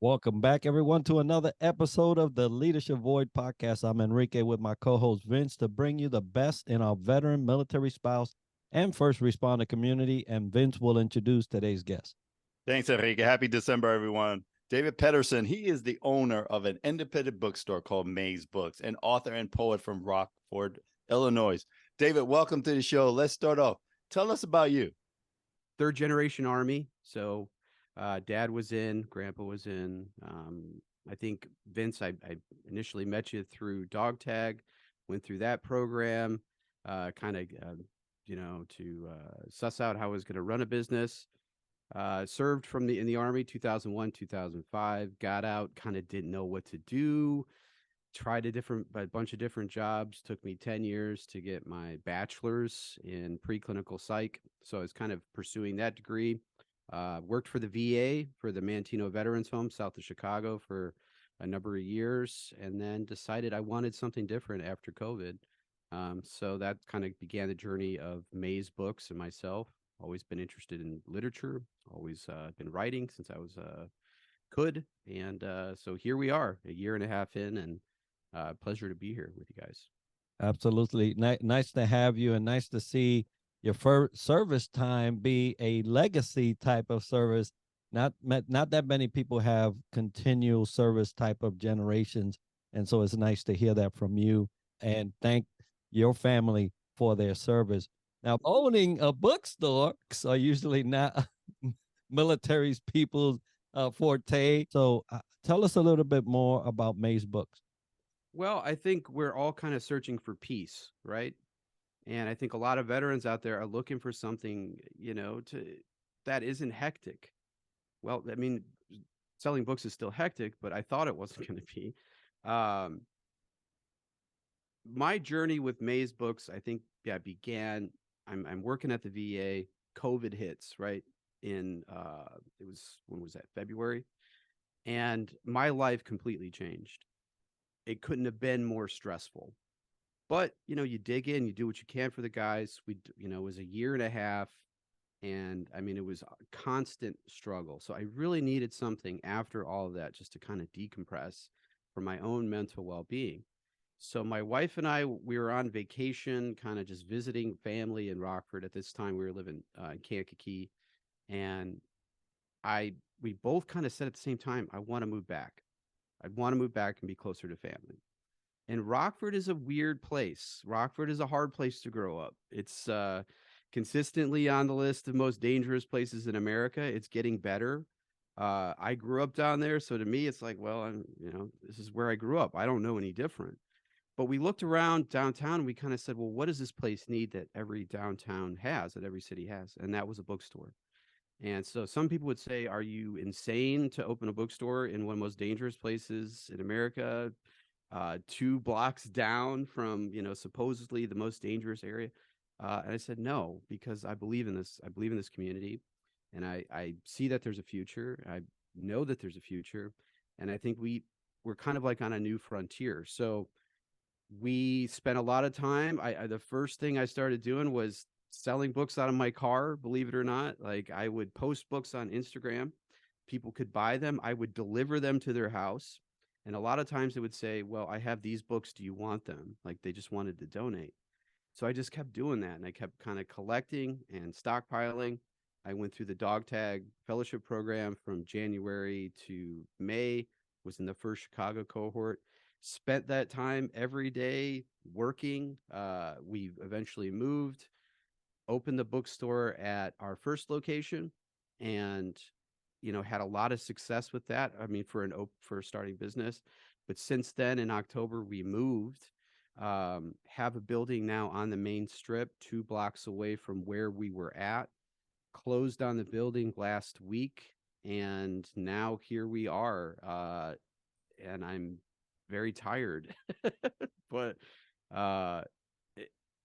Welcome back, everyone, to another episode of the Leadership Void Podcast. I'm Enrique with my co-host Vince to bring you the best in our veteran, military spouse, and first responder community. And Vince will introduce today's guest. Thanks, Enrique. Happy December, everyone. David Pedersen, he is the owner of an independent bookstore called Maze Books, an author and poet from Rockford, Illinois. David, welcome to the show. Let's start off. Tell us about you. Third generation Army. So dad was in, grandpa was in. I think, Vince, I initially met you through Dog Tag, went through that program, to suss out how I was going to run a business. Served in the Army 2001, 2005, got out, kind of didn't know what to do. Tried a bunch of different jobs. Took me 10 years to get my bachelor's in preclinical psych. So I was kind of pursuing that degree. Worked for the VA, for the Manteno Veterans Home, south of Chicago, for a number of years, and then decided I wanted something different after COVID. So that kind of began the journey of Maze Books and myself. Always been interested in literature, always been writing since I was could. And so here we are, a year and a half in, and pleasure to be here with you guys. Absolutely. Nice to have you, and nice to see your first service time be a legacy type of service. Not that many people have continual service type of generations. And so it's nice to hear that from you, and thank your family for their service. Now, owning a bookstore are usually not military's people's forte. So tell us a little bit more about Maze Books. Well, I think we're all kind of searching for peace, right? And I think a lot of veterans out there are looking for something, that isn't hectic. Well, I mean, selling books is still hectic, but I thought it wasn't going to be. My journey with Maze Books, I think, began. I'm working at the VA. COVID hits, right? When was that? February, and my life completely changed. It couldn't have been more stressful. But, you dig in, you do what you can for the guys. It was a year and a half, and I mean, it was a constant struggle. So I really needed something after all of that just to kind of decompress for my own mental well-being. So my wife and I, we were on vacation, kind of just visiting family in Rockford. At this time, we were living in Kankakee, and we both kind of said at the same time, I want to move back. I want to move back and be closer to family. And Rockford is a weird place. Rockford is a hard place to grow up. It's consistently on the list of most dangerous places in America. It's getting better. I grew up down there, so to me, it's like, well, this is where I grew up. I don't know any different. But we looked around downtown and we kind of said, well, what does this place need that every downtown has, that every city has? And that was a bookstore. And so some people would say, are you insane to open a bookstore in one of the most dangerous places in America? 2 blocks down from, supposedly the most dangerous area. And I said, no, because I believe in this. I believe in this community, and I see that there's a future. I know that there's a future. And I think we're kind of like on a new frontier. So we spent a lot of time. The first thing I started doing was selling books out of my car, believe it or not. Like, I would post books on Instagram. People could buy them. I would deliver them to their house. And a lot of times they would say, well, I have these books. Do you want them? Like, they just wanted to donate. So I just kept doing that. And I kept kind of collecting and stockpiling. I went through the Dog Tag Fellowship program from January to May, was in the first Chicago cohort. Spent that time every day working. We eventually moved, opened the bookstore at our first location, and had a lot of success with that. I mean, for a starting business. But since then, in October, we moved, have a building now on the main strip, 2 blocks away from where we were at, closed on the building last week. And now here we are. And I'm very tired, but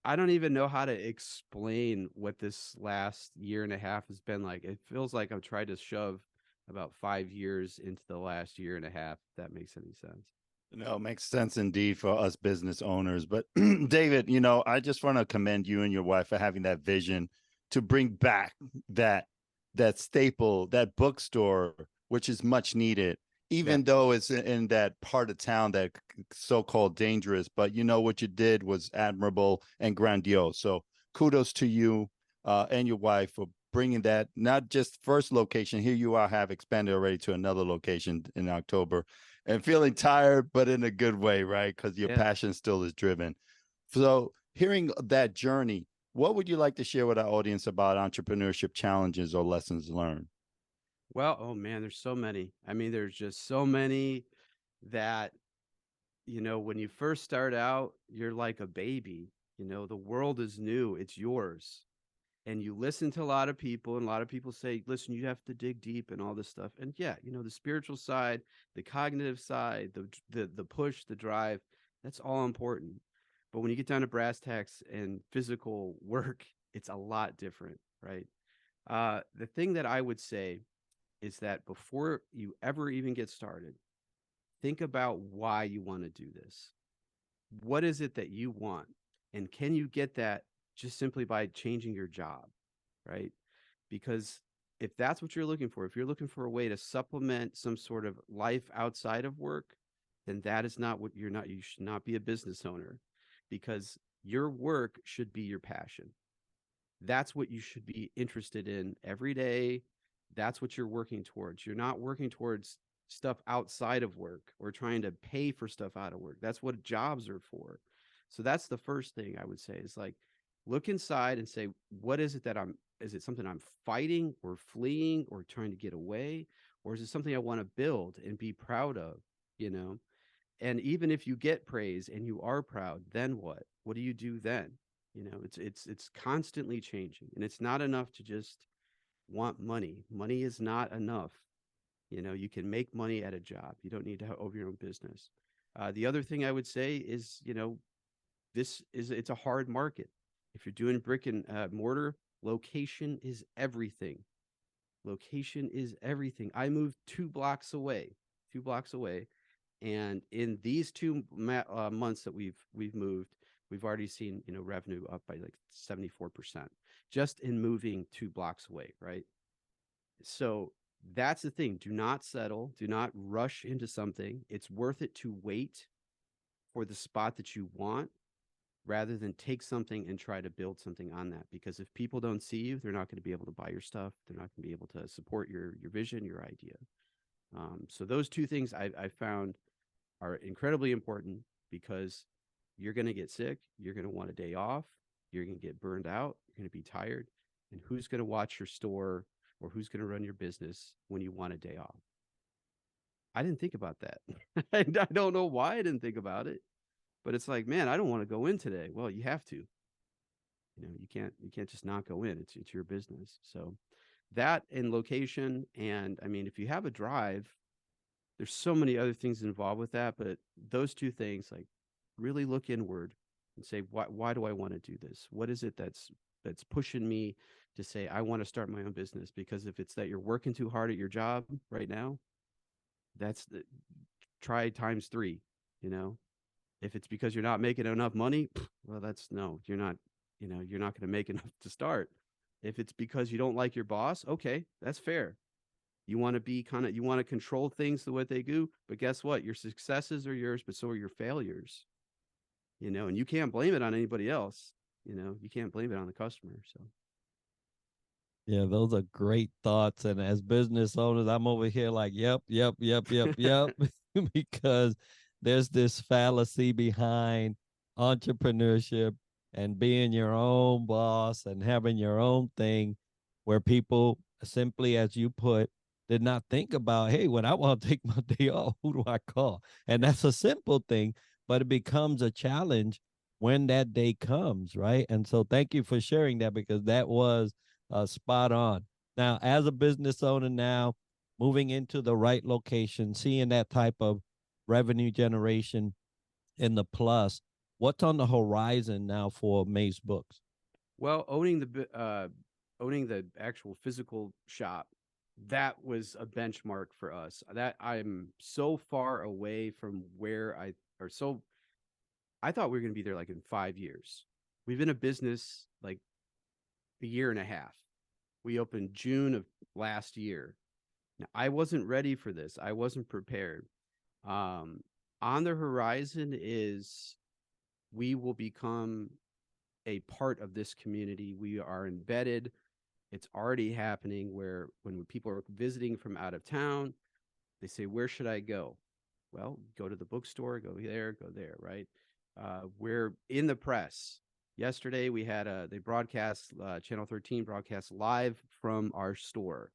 I don't even know how to explain what this last year and a half has been like. It feels like I've tried to shove about 5 years into the last year and a half, if that makes any sense. No, it makes sense indeed for us business owners. But David, I just want to commend you and your wife for having that vision to bring back that staple, that bookstore, which is much needed even though it's in that part of town that so-called dangerous, but you know what you did was admirable and grandiose. So kudos to you and your wife for bringing that, not just first location. Here you are, have expanded already to another location in October, and feeling tired, but in a good way, right? Because your Yeah. passion still is driven. So hearing that journey, what would you like to share with our audience about entrepreneurship challenges or lessons learned? Well, oh man, there's so many. I mean, there's just so many that, when you first start out, you're like a baby. The world is new, it's yours. And you listen to a lot of people, and a lot of people say, listen, you have to dig deep and all this stuff. And yeah, the spiritual side, the cognitive side, the push, the drive, that's all important. But when you get down to brass tacks and physical work, it's a lot different, right? The thing that I would say is that before you ever even get started, think about why you want to do this. What is it that you want? And can you get that just simply by changing your job, right? Because if that's what you're looking for, if you're looking for a way to supplement some sort of life outside of work, then that is not what you're not. You should not be a business owner, because your work should be your passion. That's what you should be interested in every day. That's what you're working towards. You're not working towards stuff outside of work or trying to pay for stuff out of work. That's what jobs are for. So that's the first thing I would say is like, look inside and say, what is it that is it something I'm fighting or fleeing or trying to get away? Or is it something I want to build and be proud of, you know? And even if you get praise and you are proud, then what? What do you do then? It's constantly changing, and it's not enough to just want money. Money is not enough. You can make money at a job. You don't need to have over your own business. The other thing I would say is, it's a hard market. If you're doing brick and mortar, location is everything. Location is everything. I moved 2 blocks away, and in these 2 months that we've moved, we've already seen revenue up by like 74% just in moving 2 blocks away, right? So that's the thing. Do not settle. Do not rush into something. It's worth it to wait for the spot that you want rather than take something and try to build something on that. Because if people don't see you, they're not going to be able to buy your stuff. They're not going to be able to support your vision, your idea. So those two things I found are incredibly important, because you're going to get sick. You're going to want a day off. You're going to get burned out. You're going to be tired. And who's going to watch your store, or who's going to run your business when you want a day off? I didn't think about that. I don't know why I didn't think about it, but it's like, man, I don't want to go in today. Well, you have to. You can't just not go in. It's your business. So that and location, and I mean, if you have a drive, there's so many other things involved with that, but those two things, like, really look inward and say, why do I want to do this? What is it that's pushing me to say I want to start my own business? Because if it's that you're working too hard at your job right now, try times 3. If it's because you're not making enough money, well, you're not going to make enough to start. If it's because you don't like your boss, okay, that's fair. You want to you want to control things the way they do, but guess what? Your successes are yours, but so are your failures. And you can't blame it on anybody else. You can't blame it on the customer. So Yeah, those are great thoughts. And as business owners, I'm over here like, yep, because there's this fallacy behind entrepreneurship and being your own boss and having your own thing, where people simply, as you put, did not think about, hey, when I want to take my day off, who do I call? And that's a simple thing, but it becomes a challenge when that day comes, right? And so thank you for sharing that, because that was spot on. Now, as a business owner now, moving into the right location, seeing that type of revenue generation in the plus, what's on the horizon now for Maze Books? well, owning the actual physical shop, that was a benchmark for us. That I'm so far away from where I thought we were going to be there like in 5 years. We've been a business like a year and a half. We opened June of last year. Now, I wasn't ready for this. I wasn't prepared. On the horizon is we will become a part of this community. We are embedded. It's already happening where when people are visiting from out of town, they say, where should I go? Well, go to the bookstore, go there, right? We're in the press. Yesterday, we had they broadcast, Channel 13 broadcast live from our store,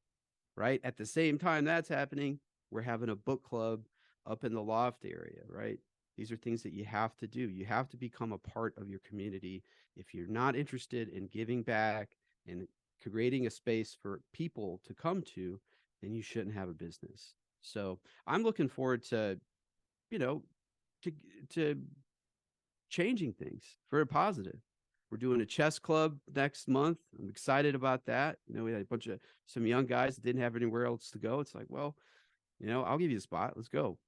right? At the same time that's happening, we're having a book club up in the loft area, right? These are things that you have to do. You have to become a part of your community. If you're not interested in giving back and creating a space for people to come to, then you shouldn't have a business. So I'm looking forward to, you know, to to changing things for a positive. We're doing a chess club next month. I'm excited about that. We had a bunch of some young guys that didn't have anywhere else to go. It's like, well, I'll give you a spot. Let's go.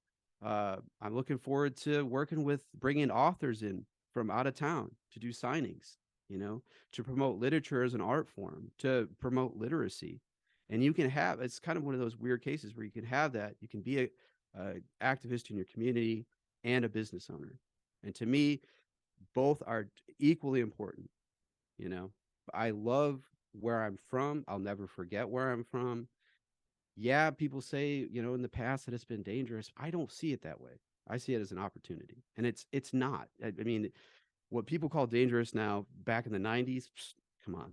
I'm looking forward to working with bringing authors in from out of town to do signings, to promote literature as an art form, to promote literacy. And you can have, it's kind of one of those weird cases where you can have that. You can be a activist in your community and a business owner. And to me, both are equally important. I love where I'm from. I'll never forget where I'm from. Yeah, people say, in the past that it's been dangerous. I don't see it that way. I see it as an opportunity. And it's not. I mean, what people call dangerous now, back in the 90s, come on.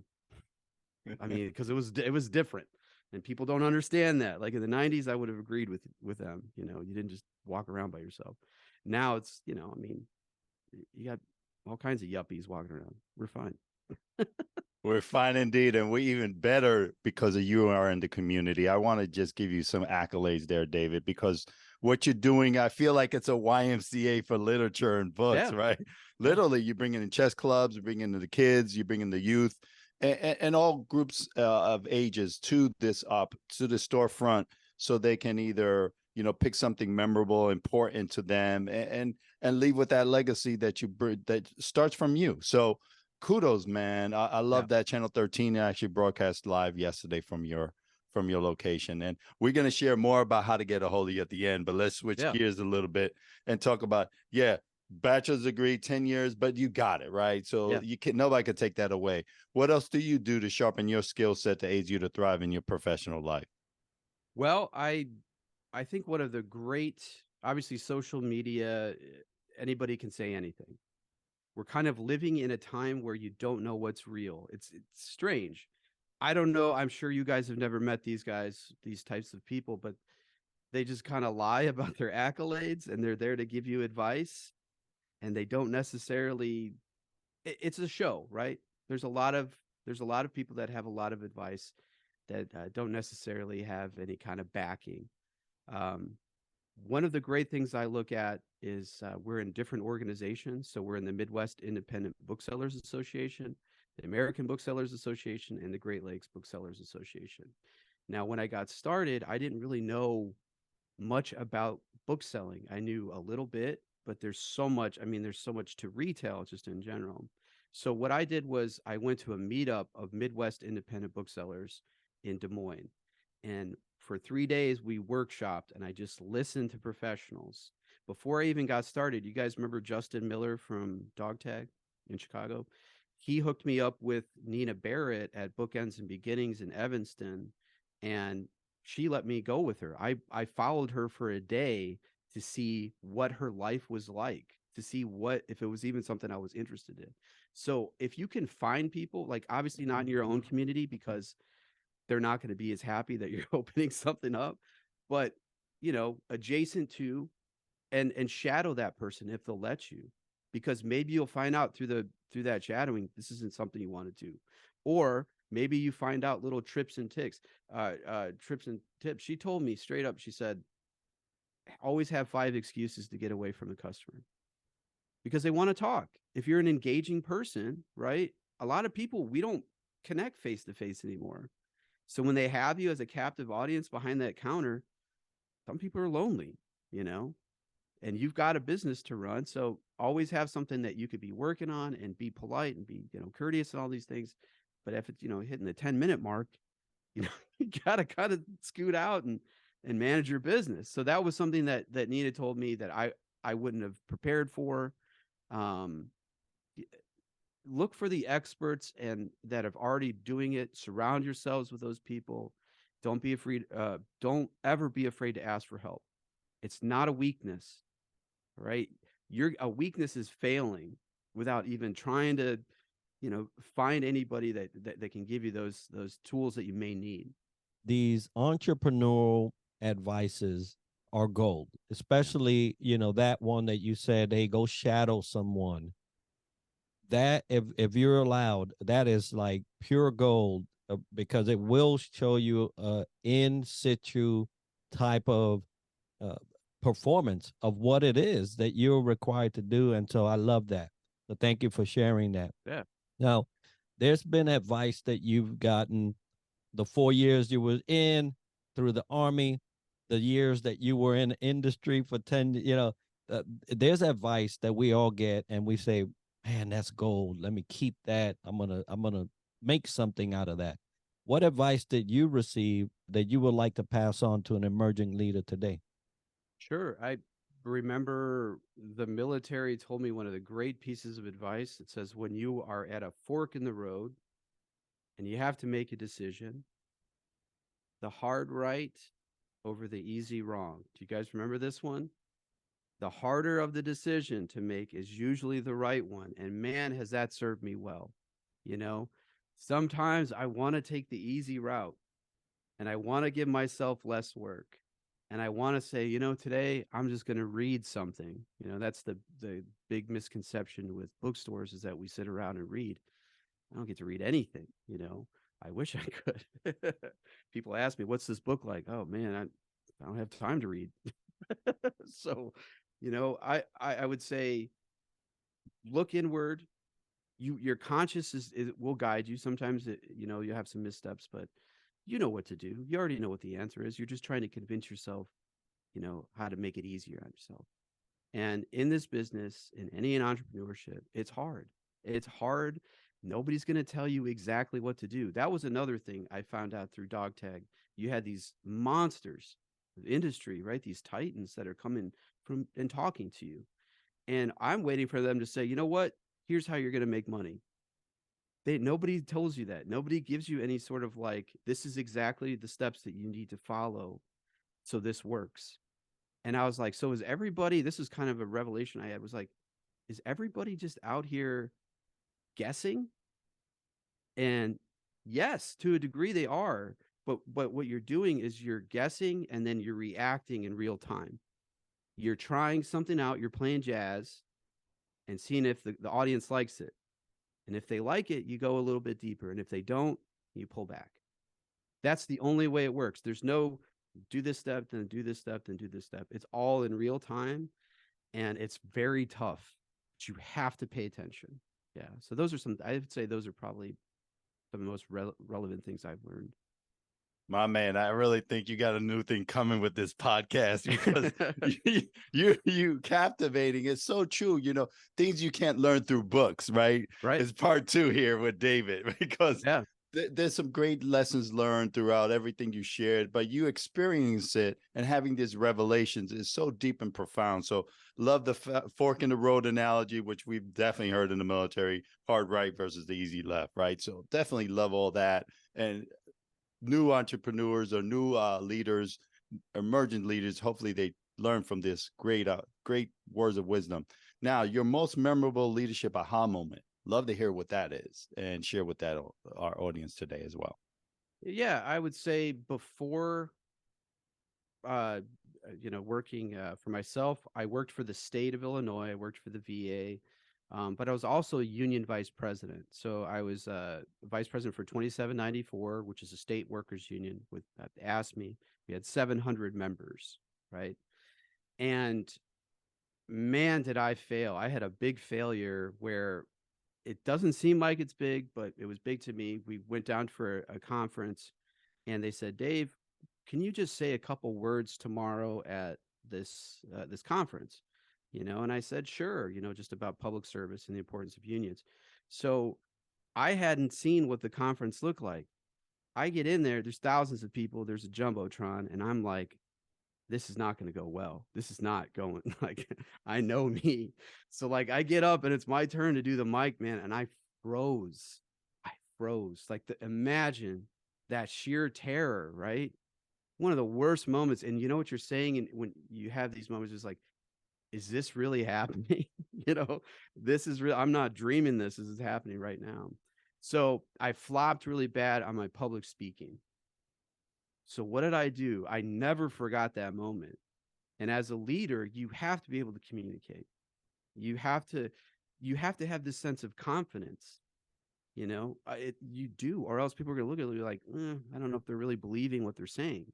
I mean, because it was different. And people don't understand that. Like in the 90s, I would have agreed with them. You didn't just walk around by yourself. Now it's, I mean, you got all kinds of yuppies walking around. We're fine. We're fine indeed. And we're even better because of you are in the community. I want to just give you some accolades there, David, because what you're doing, I feel like it's a YMCA for literature and books, Yeah. right? Literally, you're bringing in chess clubs, you're bringing in the kids, you're bringing the youth, and all groups of ages to this storefront, so they can either pick something memorable, important to them, and leave with that legacy that starts from you. So kudos, man. I love that Channel 13 actually broadcast live yesterday from your location. And we're going to share more about how to get a hold of you at the end, but let's switch gears a little bit and talk about, bachelor's degree, 10 years, but you got it, right? So nobody could take that away. What else do you do to sharpen your skill set to aid you to thrive in your professional life? Well, I think one of the great, obviously social media, anybody can say anything. We're kind of living in a time where you don't know what's real. It's strange. I don't know. I'm sure you guys have never met these guys, these types of people, but they just kind of lie about their accolades, and they're there to give you advice, and they don't necessarily, it's a show, right? There's a lot of people that have a lot of advice that don't necessarily have any kind of backing. One of the great things I look at is we're in different organizations. So we're in the Midwest Independent Booksellers Association, the American Booksellers Association, and the Great Lakes Booksellers Association. Now, when I got started, I didn't really know much about bookselling. I knew a little bit, but there's so much to retail just in general. So what I did was I went to a meetup of Midwest Independent Booksellers in Des Moines. And for 3 days, we workshopped, and I just listened to professionals. Before I even got started, you guys remember Justin Miller from Dog Tag in Chicago? He hooked me up with Nina Barrett at Bookends and Beginnings in Evanston, and she let me go with her. I followed her for a day to see what her life was like, to see if it was even something I was interested in. So if you can find people, like obviously not in your own community, because they're not going to be as happy that you're opening something up, but adjacent to, and shadow that person if they'll let you, because maybe you'll find out through that shadowing, this isn't something you want to do. Or maybe you find out little trips and tips. She told me straight up, she said, always have 5 excuses to get away from the customer, because they want to talk. If you're an engaging person, right? A lot of people, we don't connect face to face anymore. So when they have you as a captive audience behind that counter, some people are lonely, and you've got a business to run. So always have something that you could be working on and be polite and be, courteous and all these things. But if it's, hitting the 10-minute mark, you know, you gotta kind of scoot out and manage your business. So that was something that Nina told me that I wouldn't have prepared for. Um, Look for the experts and that have already doing it. Surround yourselves with those people. Don't be afraid. Don't ever be afraid to ask for help. It's not a weakness, right? A weakness is failing without even trying to, find anybody that can give you those tools that you may need. These entrepreneurial advices are gold, especially, that one that you said, hey, go shadow someone. That if you're allowed, that is like pure gold, because it will show you a in situ type of uh, performance of what it is that you're required to do. And so I love that. So thank you for sharing that. Yeah. Now, there's been advice that you've gotten the 4 years you were in through the Army, the years that you were in the industry for 10, there's advice that we all get and we say, man, that's gold. Let me keep that. I'm gonna make something out of that. What advice did you receive that you would like to pass on to an emerging leader today? Sure. I remember the military told me one of the great pieces of advice. It says, when you are at a fork in the road and you have to make a decision, the hard right over the easy wrong. Do you guys remember this one? The harder of the decision to make is usually the right one. And man, has that served me well. Sometimes I want to take the easy route and I want to give myself less work. And I want to say, today I'm just going to read something. That's the big misconception with bookstores, is that we sit around and read. I don't get to read anything. I wish I could. People ask me, what's this book like? Oh man, I don't have time to read. So, I would say, look inward. Your conscious will guide you. Sometimes you have some missteps, but you know what to do. You already know what the answer is. You're just trying to convince yourself, how to make it easier on yourself. And in this business, in entrepreneurship, it's hard. It's hard. Nobody's going to tell you exactly what to do. That was another thing I found out through dog tag. You had these monsters of industry, right? These titans that are coming from and talking to you. And I'm waiting for them to say, you know what? Here's how you're going to make money. Nobody tells you that. Nobody gives you any sort of like, this is exactly the steps that you need to follow so this works. And I was like, so is everybody, this is kind of a revelation I had, was like, is everybody just out here guessing? And yes, to a degree they are, but what you're doing is you're guessing and then you're reacting in real time. You're trying something out, you're playing jazz and seeing if the audience likes it. And if they like it, you go a little bit deeper. And if they don't, you pull back. That's the only way it works. There's no do this step, then do this step, then do this step. It's all in real time. And it's very tough, but you have to pay attention. Yeah. So those are I would say those are probably some of the most relevant things I've learned. My man, I really think you got a new thing coming with this podcast, because you captivating. It's so true. Things you can't learn through books, right? Right. It's part 2 here with David, because yeah. There's some great lessons learned throughout everything you shared, but you experience it and having these revelations is so deep and profound. So love the fork in the road analogy, which we've definitely heard in the military, hard right versus the easy left, right? So definitely love all that. And new entrepreneurs or new leaders, emergent leaders, hopefully they learn from this great words of wisdom. Now, your most memorable leadership aha moment. Love to hear what that is and share with that our audience today as well. Yeah, I would say before working for myself, I worked for the state of Illinois. I worked for the VA, but I was also a union vice president. So I was vice president for 2794, which is a state workers union with ASME. We had 700 members, right? And man, did I fail. I had a big failure where it doesn't seem like it's big, but it was big to me. We went down for a conference and they said, Dave, can you just say a couple words tomorrow at this conference? And I said, sure, just about public service and the importance of unions. So I hadn't seen what the conference looked like. I get in there, there's thousands of people, there's a Jumbotron, and I'm like, this is not going to go well. This is not going like, I know me. So like I get up and it's my turn to do the mic, man. And I froze. I froze. Like imagine that sheer terror, right? One of the worst moments. And you know what you're saying? And when you have these moments, is like, is this really happening? This is real. I'm not dreaming this. This is happening right now. So I flopped really bad on my public speaking. So what did I do? I never forgot that moment. And as a leader, you have to be able to communicate. You have to have this sense of confidence. You do, or else people are going to look at you like, I don't know if they're really believing what they're saying.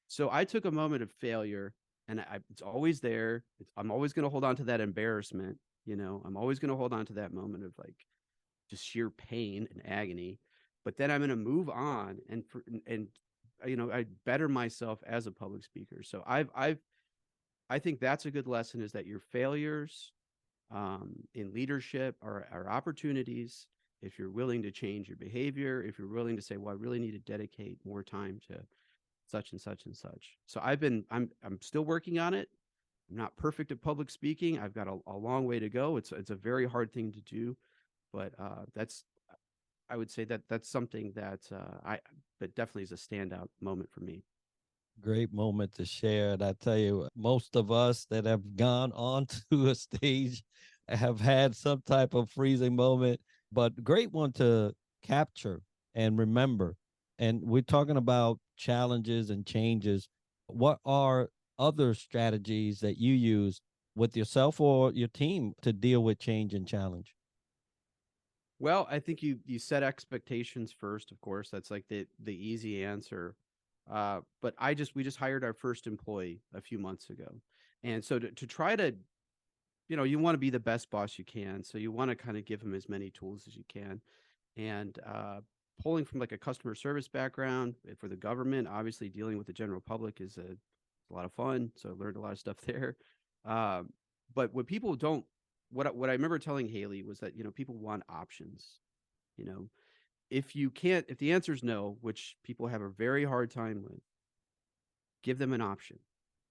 So I took a moment of failure, and it's always there. I'm always going to hold on to that embarrassment. I'm always going to hold on to that moment of like just sheer pain and agony. But then I'm going to move on and I better myself as a public speaker. So I think that's a good lesson, is that your failures in leadership are opportunities. If you're willing to change your behavior, if you're willing to say, well, I really need to dedicate more time to such and such and such. So I'm still working on it. I'm not perfect at public speaking. I've got a long way to go. It's a very hard thing to do, but I would say that's something that that definitely is a standout moment for me. Great moment to share. And I tell you, most of us that have gone onto a stage have had some type of freezing moment, but great one to capture and remember. And we're talking about challenges and changes. What are other strategies that you use with yourself or your team to deal with change and challenge? Well, I think you set expectations first, of course. That's like the easy answer. But we just hired our first employee a few months ago. And so to try to, you want to be the best boss you can. So you want to kind of give him as many tools as you can. And pulling from like a customer service background for the government, obviously dealing with the general public is a lot of fun. So I learned a lot of stuff there. But what people don't, what I remember telling Haley was that, people want options. If the answer is no, which people have a very hard time with, give them an option.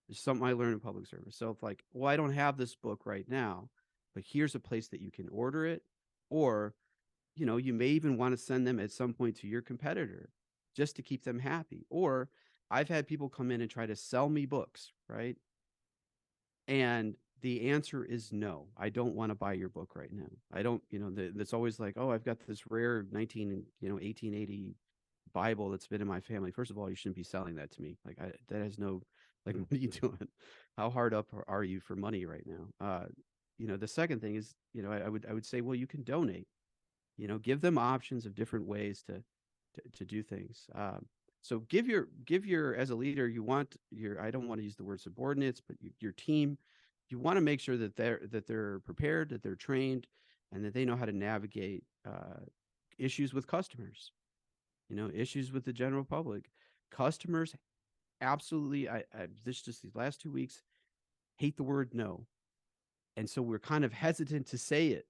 It's something I learned in public service. So if like, well, I don't have this book right now, but here's a place that you can order it, or, you may even want to send them at some point to your competitor just to keep them happy. Or I've had people come in and try to sell me books, right? And the answer is no. I don't want to buy your book right now. I don't, that's always like, oh, I've got this rare 1880 Bible that's been in my family. First of all, you shouldn't be selling that to me. Like that has no, like, what are you doing? How hard up are you for money right now? The second thing is, I would say, well, you can donate, give them options of different ways to do things. So give your, as a leader, you want I don't want to use the word subordinates, but your team, you want to make sure that they're prepared, that they're trained, and that they know how to navigate issues with customers, issues with the general public. Customers absolutely, these last 2 weeks, hate the word no. And so we're kind of hesitant to say it,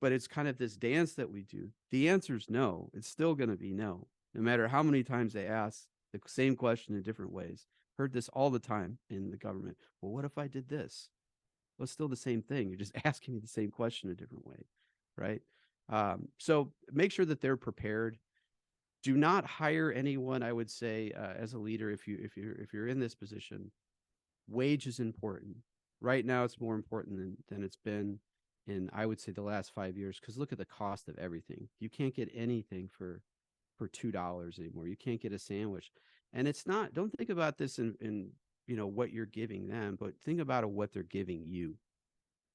but it's kind of this dance that we do. The answer is no. It's still going to be no, no matter how many times they ask the same question in different ways. Heard this all the time in the government. Well, what if I did this? Well, it's still the same thing. You're just asking me the same question a different way, right? So make sure that they're prepared. Do not hire anyone. I would say, as a leader, if you're in this position, wage is important. Right now, it's more important than it's been in, I would say, the last 5 years. Because look at the cost of everything. You can't get anything for $2 anymore. You can't get a sandwich. And it's not, don't think about this in what you're giving them, but think about what they're giving you.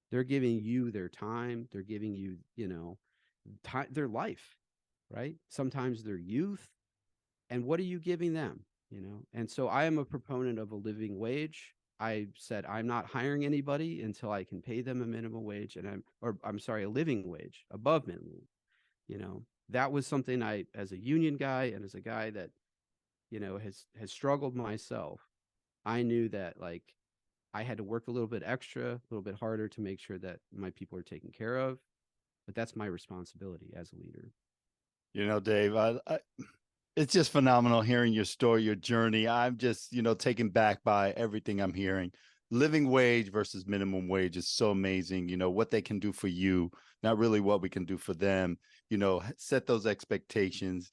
They're giving you their time. They're giving you, their life, right? Sometimes their youth. And what are you giving them? And so I am a proponent of a living wage. I said, I'm not hiring anybody until I can pay them a minimum wage, and a living wage above minimum. That was something I, as a union guy and as a guy that, has struggled myself, I knew that like I had to work a little bit extra, a little bit harder to make sure that my people are taken care of. But that's my responsibility as a leader. Dave, It's just phenomenal hearing your story, your journey. I'm just, taken back by everything I'm hearing. Living wage versus minimum wage is so amazing. What they can do for you, not really what we can do for them. Set those expectations,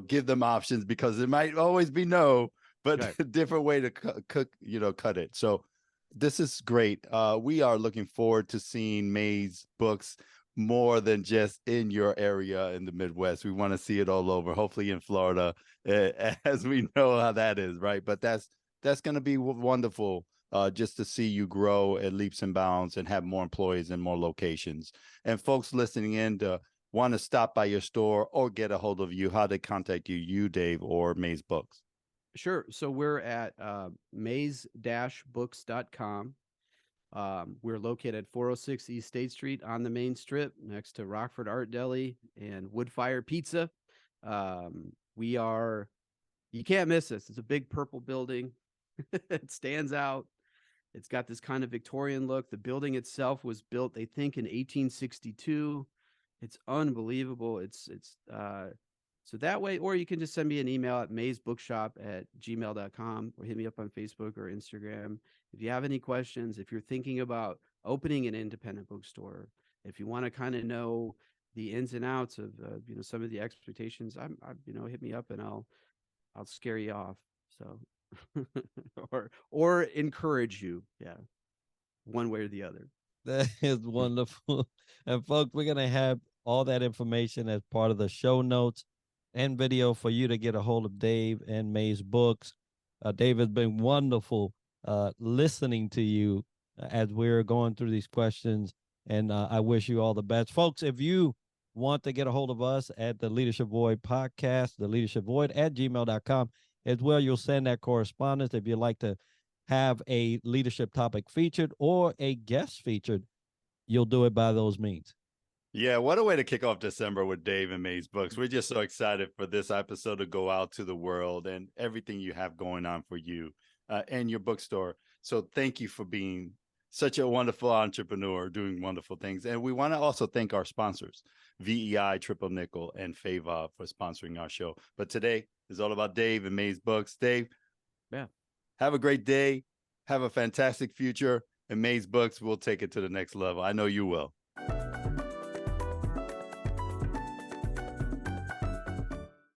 give them options, because it might always be no, but Right. a different way to cook, cut it. So this is great. We are looking forward to seeing May's books more than just in your area in the Midwest. We want to see it all over, hopefully in Florida, as we know how that is, right? But that's going to be wonderful, just to see you grow at leaps and bounds and have more employees and more locations. And folks listening in to want to stop by your store or get a hold of you, how they contact you, Dave, or May's Books. Sure. So we're at maze-books.com. We're located at 406 East State Street on the main strip next to Rockford Art Deli and Woodfire Pizza. You can't miss us. It's a big purple building. It stands out. It's got this kind of Victorian look. The building itself was built, they think, in 1862. It's unbelievable. So that way, or you can just send me an email at mazebookshop@gmail.com, or hit me up on Facebook or Instagram. If you have any questions, if you're thinking about opening an independent bookstore, if you want to kind of know the ins and outs of some of the expectations, hit me up and I'll scare you off. So or encourage you, yeah, one way or the other. That is wonderful. And folks, we're gonna have all that information as part of the show notes and video for you to get a hold of Dave and May's books. Dave, has been wonderful listening to you as we're going through these questions, and I wish you all the best. Folks, if you want to get a hold of us at the Leadership Void podcast, the Leadership Void at gmail.com, as well, you'll send that correspondence. If you'd like to have a leadership topic featured or a guest featured, you'll do it by those means. Yeah, what a way to kick off December with Dave and May's Books. We're just so excited for this episode to go out to the world and everything you have going on for you and your bookstore. So thank you for being such a wonderful entrepreneur, doing wonderful things. And we want to also thank our sponsors, VEI, Triple Nickel, and FAVOB, for sponsoring our show. But today is all about Dave and May's Books. Dave, Yeah. have a great day. Have a fantastic future. And May's Books will take it to the next level. I know you will.